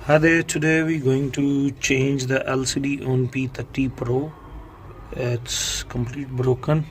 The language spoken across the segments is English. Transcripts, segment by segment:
Hi there, today we're going to change the LCD on P30 Pro. It's completely broken.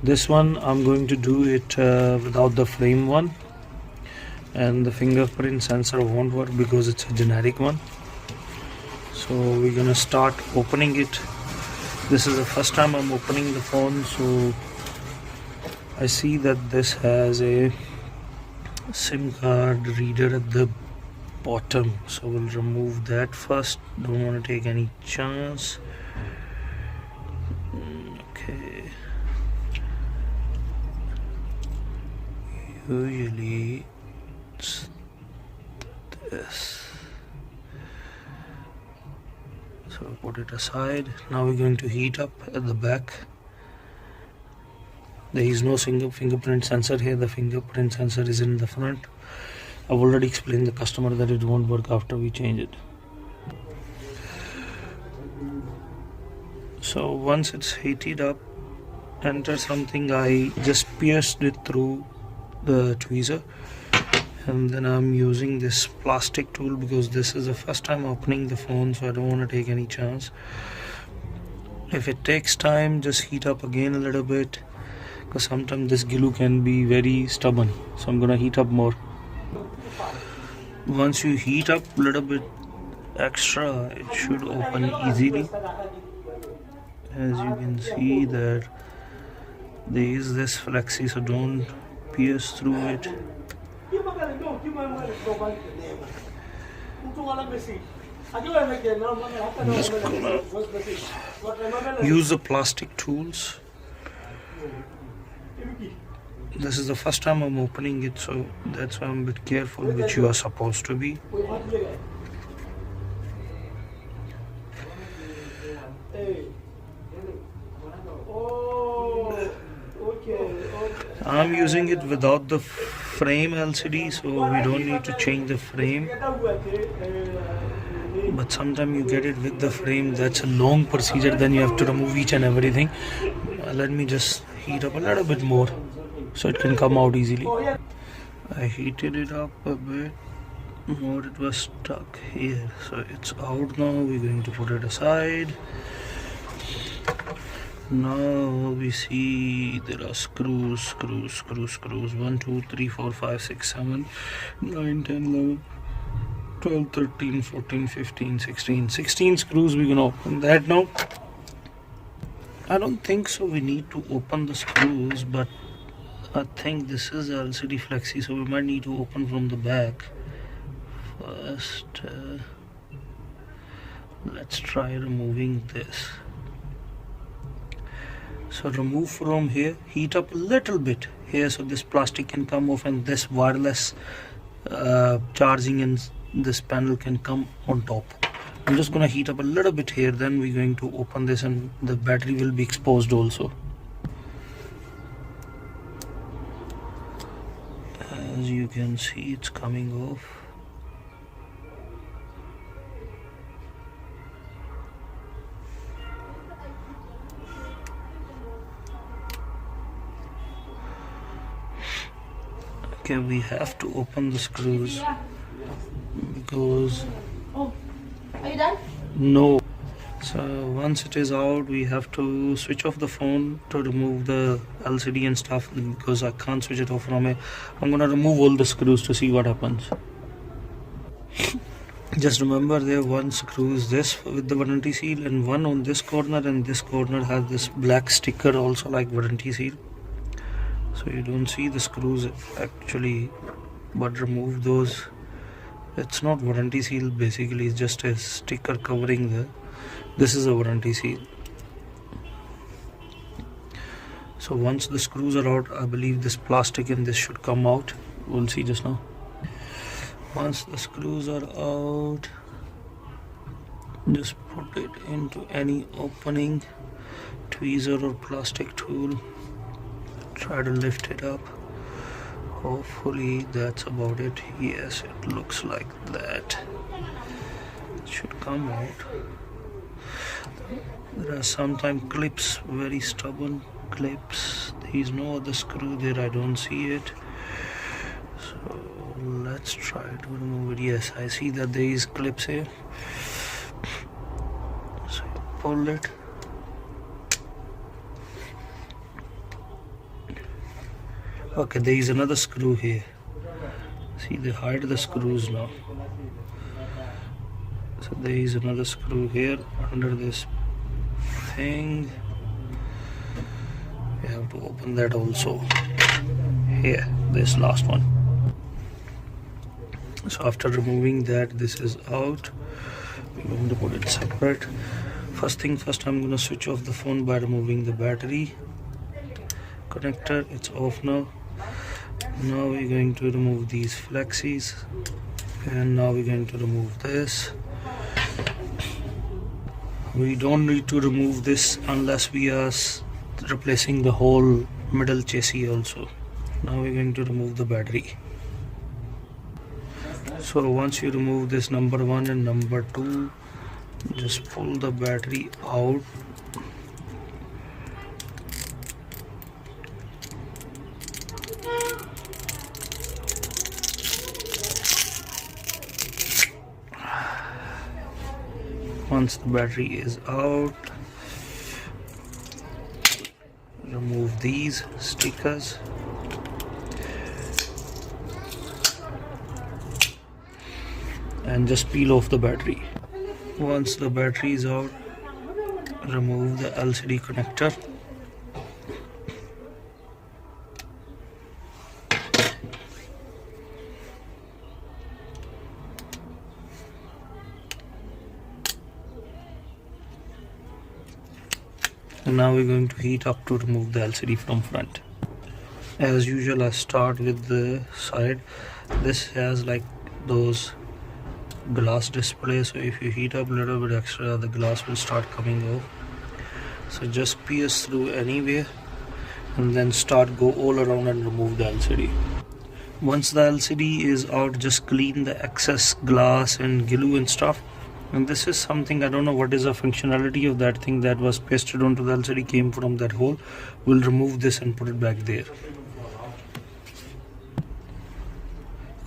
This one I'm going to do it without the frame one, and the fingerprint sensor won't work because it's a generic one. So we're gonna start opening it. This is the first time I'm opening the phone, so I see that this has a SIM card reader at the bottom, so we'll remove that first. Don't want to take any chance. Okay, usually it's this, so put it aside. Now we're going to heat up at the back. There is no single fingerprint sensor here. The fingerprint sensor is in the front. I've already explained the customer that it won't work after we change it. So once it's heated up, enter something. I just pierced it through the tweezer, and then I'm using this plastic tool because this is the first time opening the phone, so I don't want to take any chance. If it takes time, just heat up again a little bit, because sometimes this glue can be very stubborn, so I'm gonna heat up more. Once you heat up a little bit extra, it should open easily. As you can see that there is this flexi, so don't pierce through it. I'm just gonna use the plastic tools. This is the first time I'm opening it, so that's why I'm a bit careful, which you are supposed to be. I'm using it without the frame LCD, so we don't need to change the frame. But sometimes you get it with the frame. That's a long procedure, then you have to remove each and everything. Let me just heat up a little bit more so it can come out easily. I heated it up a bit more. It was stuck here, so it's out now. We're going to put it aside. Now we see there are screws. 1, 2, 3, 4, 5, 6, 7, 9, 10, 11, 12, 13, 14, 15, 16. 16 screws. We're gonna open that now. I don't think so we need to open the screws, but I think this is LCD flexi, so we might need to open from the back first. Let's try removing this. So remove from here, heat up a little bit here so this plastic can come off, and this wireless charging and this panel can come on top. I'm just gonna heat up a little bit here, then we're going to open this, and the battery will be exposed also. As you can see, it's coming off. Okay, we have to open the screws because... Oh, are you done? No. So once it is out, we have to switch off the phone to remove the LCD and stuff, because I can't switch it off from it. I'm gonna remove all the screws to see what happens. Just remember, there one screw is this with the warranty seal, and one on this corner, and this corner has this black sticker also like warranty seal. So you don't see the screws actually, but remove those. It's not warranty seal, basically it's just a sticker covering the... This is a warranty seal. So once the screws are out, I believe this plastic and this should come out. We'll see just now. Once the screws are out, just put it into any opening, tweezer or plastic tool. Try to lift it up. Hopefully that's about it. Yes, it looks like that. It should come out. There are sometimes clips, very stubborn clips. There is no other screw there, I don't see it. So let's try to remove it. Yes, I see that there is clips here, so you pull it. Okay, there is another screw here. See, they hide the screws now. So there is another screw here under this thing. You have to open that also. Here, this last one. So after removing that, this is out. We're going to put it separate. First thing first, I'm going to switch off the phone by removing the battery connector. It's off now. Now we're going to remove these flexes, and now we're going to remove this. We don't need to remove this unless we are replacing the whole middle chassis also. Now we're going to remove the battery. So once you remove this number 1 and number 2, just pull the battery out. Once the battery is out, remove these stickers. And just peel off the battery. Once the battery is out, remove the LCD connector. And now we're going to heat up to remove the LCD from front. As usual, I start with the side. This has like those glass display, so if you heat up a little bit extra, the glass will start coming off. So just pierce through anywhere and then go all around and remove the LCD. Once the LCD is out, just clean the excess glass and glue and stuff. And this is something, I don't know what is the functionality of that thing that was pasted onto the LCD, came from that hole. We'll remove this and put it back there.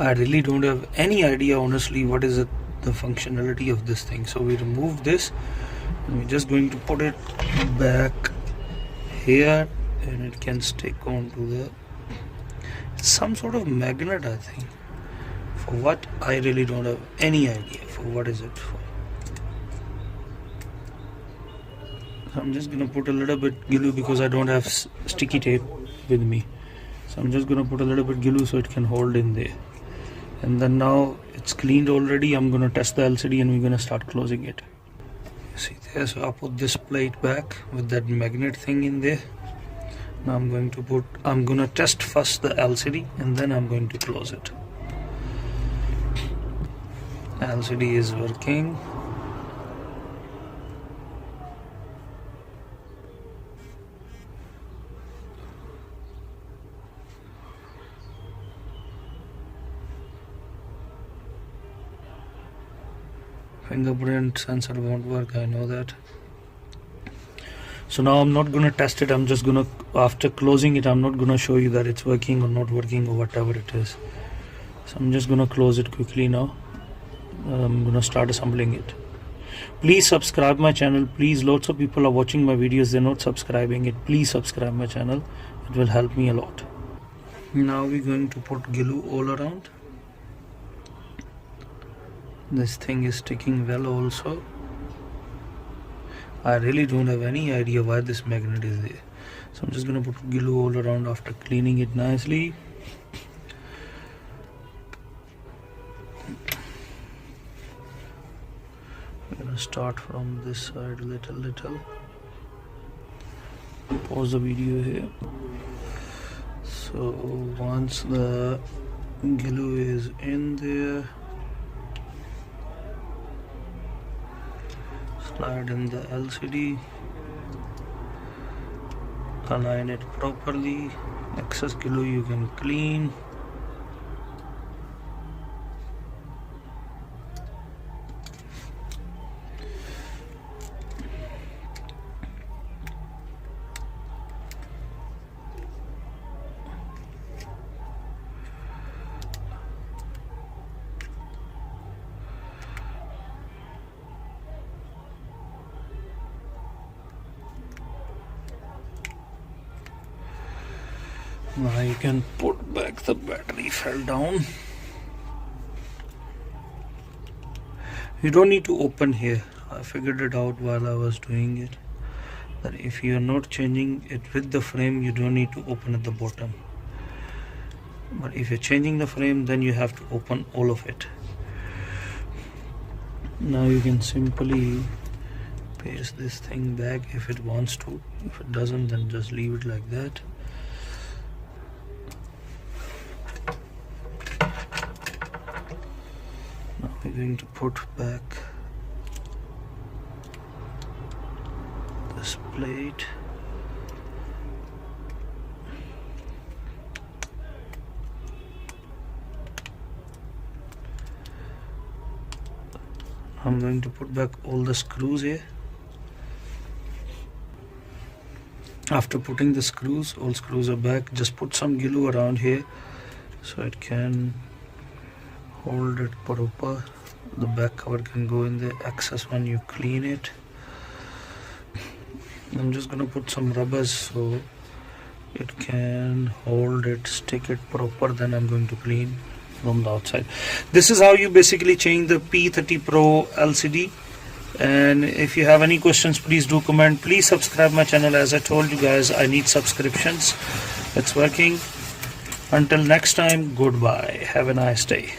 I really don't have any idea honestly what is the functionality of this thing. So we remove this and we're just going to put it back here, and it can stick onto the some sort of magnet, I think. For what, I really don't have any idea for what is it for. So I'm just gonna put a little bit glue because I don't have sticky tape with me. So I'm just gonna put a little bit glue so it can hold in there. And then now it's cleaned already, I'm gonna test the LCD and we're gonna start closing it. See there, so I'll put this plate back with that magnet thing in there. Now I'm gonna test first the LCD and then I'm going to close it. LCD is working. Fingerprint sensor won't work, I know that. So now I'm not gonna test it, I'm just gonna, after closing it, I'm not gonna show you that it's working or not working or whatever it is. So I'm just gonna close it quickly now. I'm gonna start assembling it. Please subscribe my channel. Please, lots of people are watching my videos, they're not subscribing it. Please subscribe my channel, it will help me a lot. Now we're going to put glue all around. This thing is sticking well also. I really don't have any idea why this magnet is there. So I'm just gonna put glue all around after cleaning it nicely. I'm gonna start from this side little. Pause the video here. So once the glue is in there, slide in the LCD, align it properly. Excess glue you can clean. Now you can put back the battery, fell down. You don't need to open here. I figured it out while I was doing it, that if you are not changing it with the frame, you don't need to open at the bottom. But if you're changing the frame, then you have to open all of it. Now you can simply paste this thing back if it wants to. If it doesn't, then just leave it like that. Now we're going to put back this plate. I'm going to put back all the screws here. After putting the screws, all screws are back, just put some glue around here so it can hold it proper. The back cover can go in the excess one, you clean it. I'm just gonna put some rubbers so it can hold it, stick it proper. Then I'm going to clean from the outside. This is how you basically change the P30 Pro LCD. And if you have any questions, please do comment. Please subscribe my channel. As I told you guys, I need subscriptions. It's working. Until next time, goodbye. Have a nice day.